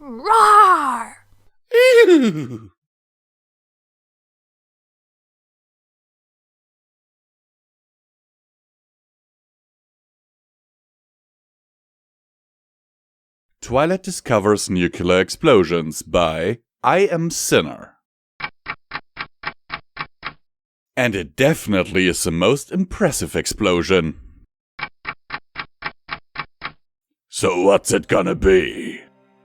Roar! Twilight discovers nuclear explosions by iAmSiNnEr. And it definitely is the most impressive explosion. So what's it gonna be?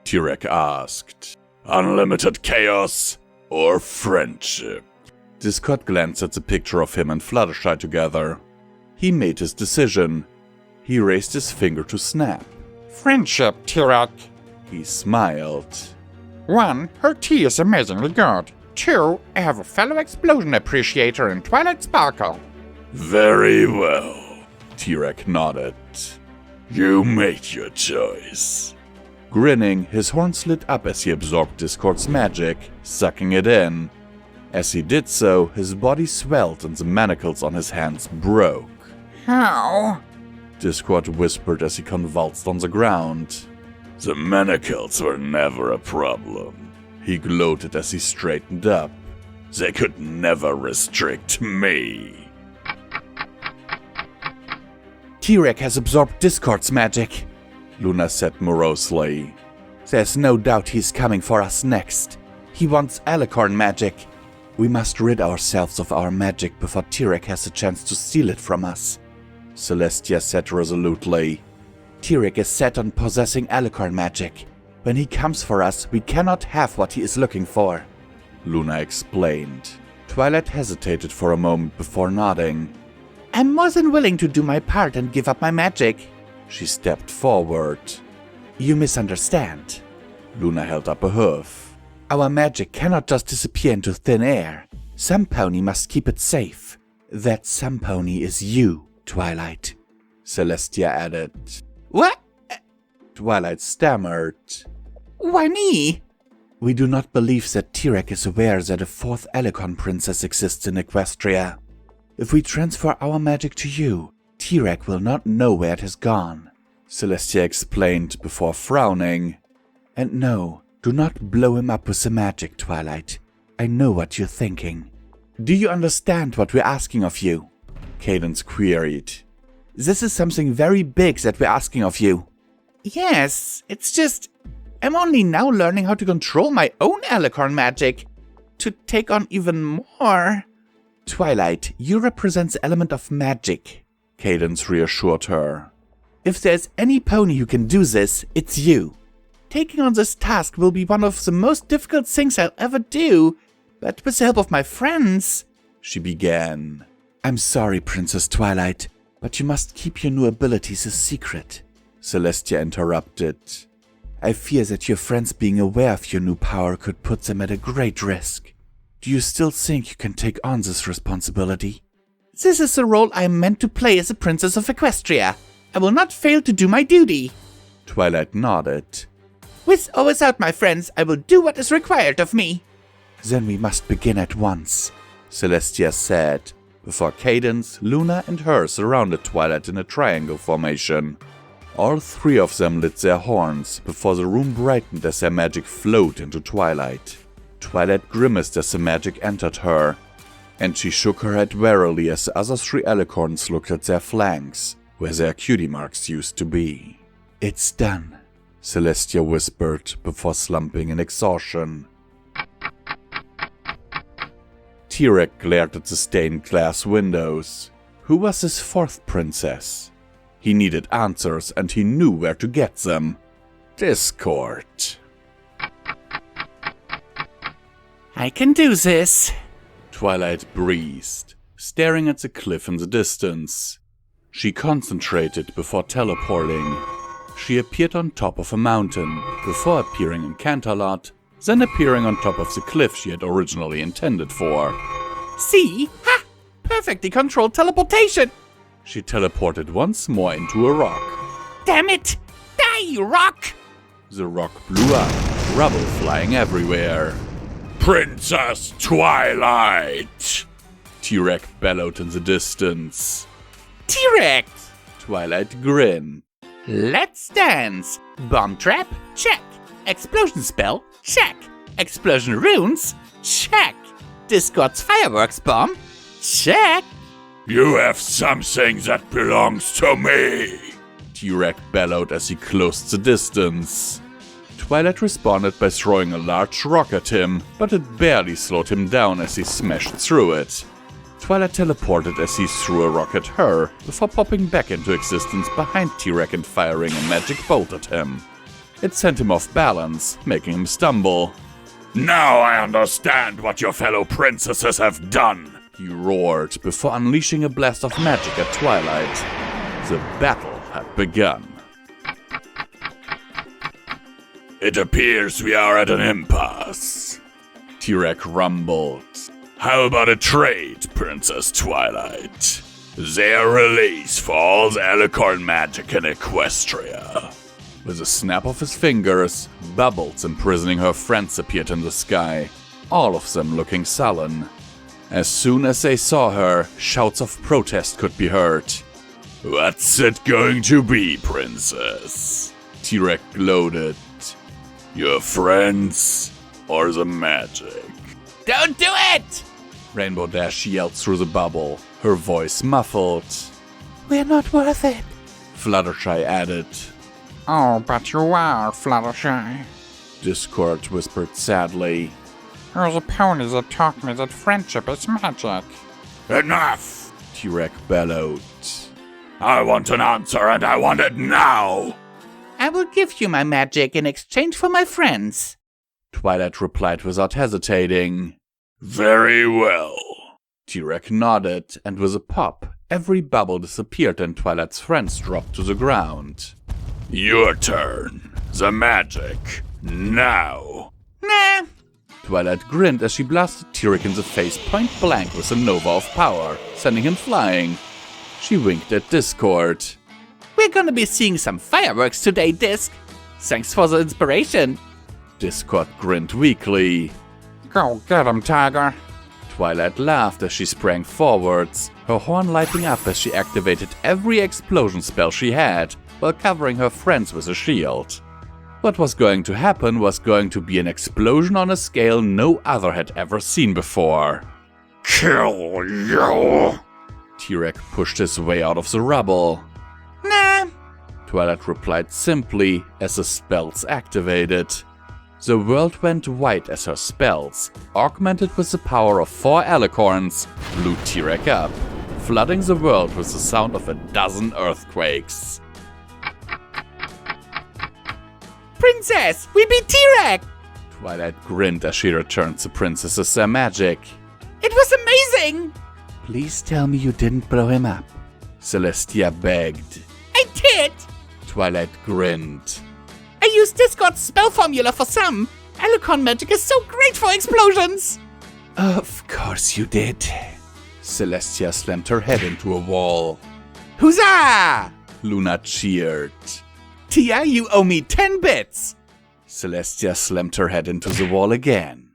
T-Rex asked. Unlimited chaos or friendship? Discord glanced at the picture of him and Fluttershy together. He made his decision. He raised his finger to snap. Friendship, T-Rex. He smiled. 1. Her tea is amazingly good. 2. I have a fellow explosion appreciator in Twilight Sparkle. Very well. T-Rex nodded. You made your choice. Grinning, his horns lit up as he absorbed Discord's magic, sucking it in. As he did so, his body swelled and the manacles on his hands broke. How? Discord whispered as he convulsed on the ground. The manacles were never a problem. He gloated as he straightened up. They could never restrict me. T-Rex has absorbed Discord's magic, Luna said morosely. There's no doubt he's coming for us next. He wants alicorn magic. We must rid ourselves of our magic before T-Rex has a chance to steal it from us, Celestia said resolutely. T-Rex is set on possessing alicorn magic. When he comes for us, we cannot have what he is looking for, Luna explained. Twilight hesitated for a moment before nodding. I'm more than willing to do my part and give up my magic. She stepped forward. You misunderstand. Luna held up a hoof. Our magic cannot just disappear into thin air. Some pony must keep it safe. That some pony is you, Twilight, Celestia added. What? Twilight stammered. Why me? We do not believe that T-Rex is aware that a fourth alicorn princess exists in Equestria. If we transfer our magic to you, T-Rex will not know where it has gone, Celestia explained before frowning. And no, do not blow him up with the magic, Twilight. I know what you're thinking. Do you understand what we're asking of you? Cadence queried. This is something very big that we're asking of you. Yes, it's just, I'm only now learning how to control my own alicorn magic. To take on even more. Twilight, you represent the element of magic, Cadence reassured her. If there's any pony who can do this, it's you. Taking on this task will be one of the most difficult things I'll ever do, but with the help of my friends, she began. I'm sorry, Princess Twilight, but you must keep your new abilities a secret, Celestia interrupted. I fear that your friends being aware of your new power could put them at a great risk. Do you still think you can take on this responsibility? This is the role I am meant to play as a princess of Equestria. I will not fail to do my duty. Twilight nodded. With or without my friends, I will do what is required of me. Then we must begin at once, Celestia said, before Cadence, Luna, and her surrounded Twilight in a triangle formation. All three of them lit their horns before the room brightened as their magic flowed into Twilight. Twilight grimaced as the magic entered her, and she shook her head warily as the other three alicorns looked at their flanks, where their cutie marks used to be. It's done, Celestia whispered before slumping in exhaustion. T-Rex glared at the stained glass windows. Who was his fourth princess? He needed answers and he knew where to get them. Discord. I can do this, Twilight breathed, staring at the cliff in the distance. She concentrated before teleporting. She appeared on top of a mountain, before appearing in Canterlot, then appearing on top of the cliff she had originally intended for. See? Ha! Perfectly controlled teleportation! She teleported once more into a rock. Damn it! Die, you rock! The rock blew up, rubble flying everywhere. Princess Twilight! T-Rex bellowed in the distance. T-Rex! Twilight grinned. Let's dance! Bomb trap? Check! Explosion spell? Check. Explosion runes? Check. Discord's fireworks bomb? Check. You have something that belongs to me, T-Rex bellowed as he closed the distance. Twilight responded by throwing a large rock at him, but it barely slowed him down as he smashed through it. Twilight teleported as he threw a rock at her, before popping back into existence behind T-Rex and firing a magic bolt at him. It sent him off balance, making him stumble. Now I understand what your fellow princesses have done, he roared before unleashing a blast of magic at Twilight. The battle had begun. It appears we are at an impasse, T-Rex rumbled. How about a trade, Princess Twilight? Their release for all the alicorn magic in Equestria. With a snap of his fingers, bubbles imprisoning her friends appeared in the sky, all of them looking sullen. As soon as they saw her, shouts of protest could be heard. What's it going to be, Princess? T-Rex gloated. Your friends or the magic? Don't do it! Rainbow Dash yelled through the bubble, her voice muffled. We're not worth it, Fluttershy added. Oh, but you are, Fluttershy. Discord whispered sadly. There's a pony that taught me that friendship is magic. Enough! T-Rex bellowed. I want an answer and I want it now! I will give you my magic in exchange for my friends, Twilight replied without hesitating. Very well. T-Rex nodded, and with a pop, every bubble disappeared and Twilight's friends dropped to the ground. Your turn. The magic. Now. Nah. Twilight grinned as she blasted T-Rex in the face point blank with a nova of power, sending him flying. She winked at Discord. We're gonna be seeing some fireworks today, Disc. Thanks for the inspiration. Discord grinned weakly. Go get him, Tiger. Twilight laughed as she sprang forwards, her horn lighting up as she activated every explosion spell she had, while covering her friends with a shield. What was going to happen was going to be an explosion on a scale no other had ever seen before. Kill you! T-Rex pushed his way out of the rubble. Nah. Twilight replied simply as the spells activated. The world went white as her spells, augmented with the power of 4 alicorns, blew T-Rex up, flooding the world with the sound of a dozen earthquakes. Princess, we beat T-Rex! Twilight grinned as she returned the princesses their magic. It was amazing! Please tell me you didn't blow him up, Celestia begged. I did! Twilight grinned. I used Discord's spell formula for some. Alicorn magic is so great for explosions! Of course you did. Celestia slammed her head into a wall. Huzzah! Luna cheered. Tia, you owe me 10 bits! Celestia slammed her head into the wall again.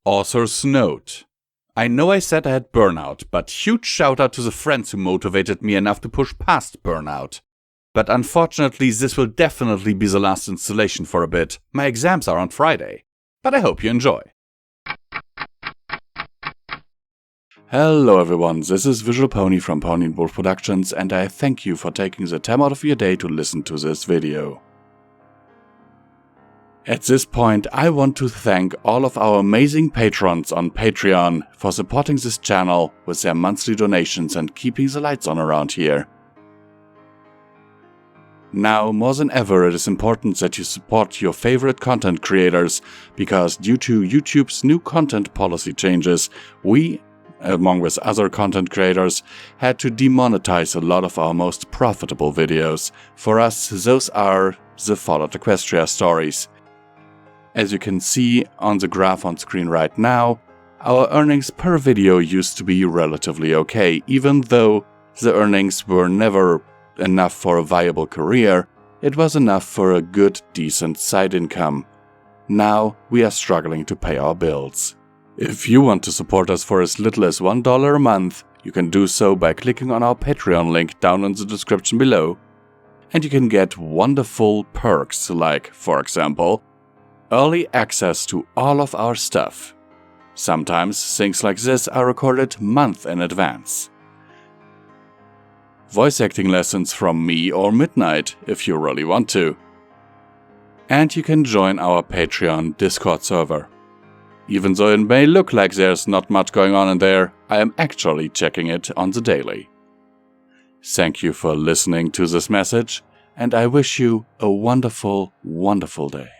Author's note. I know I said I had burnout, but huge shout out to the friends who motivated me enough to push past burnout. But unfortunately, this will definitely be the last installation for a bit. My exams are on Friday. But I hope you enjoy. Hello everyone, this is Visual Pony from Pony&Wolf Productions, and I thank you for taking the time out of your day to listen to this video. At this point, I want to thank all of our amazing patrons on Patreon for supporting this channel with their monthly donations and keeping the lights on around here. Now, more than ever, it is important that you support your favorite content creators, because due to YouTube's new content policy changes, we, along with other content creators, had to demonetize a lot of our most profitable videos. For us, those are the Fallout Equestria stories. As you can see on the graph on screen right now, our earnings per video used to be relatively okay, even though the earnings were never enough for a viable career. It was enough for a good, decent side income. Now we are struggling to pay our bills. If you want to support us for as little as $1 a month, you can do so by clicking on our Patreon link down in the description below. And you can get wonderful perks like, for example, early access to all of our stuff. Sometimes things like this are recorded months in advance. Voice acting lessons from me or Midnight if you really want to. And you can join our Patreon Discord server. Even though it may look like there's not much going on in there, I am actually checking it on the daily. Thank you for listening to this message, and I wish you a wonderful, wonderful day.